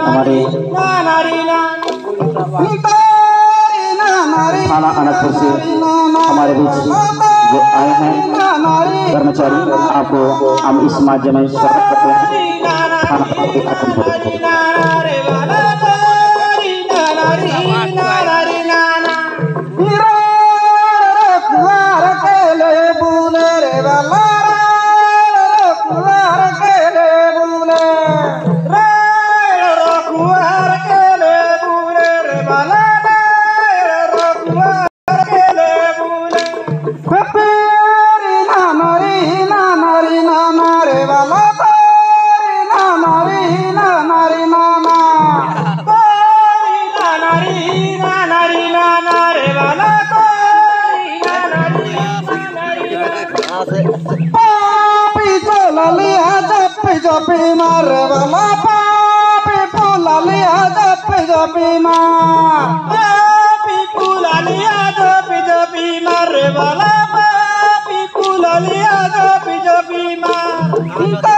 हमारे थाना अनंतपुर से हमारे बीच जो आए हैं कर्मचारी, आपको हम इस माध्यम में स्वागत करते हैं। जपी मार वाला पापी पुला लिया जपी मार पापी पुला लिया जपी मार वाला पापी पुला लिया जपी मार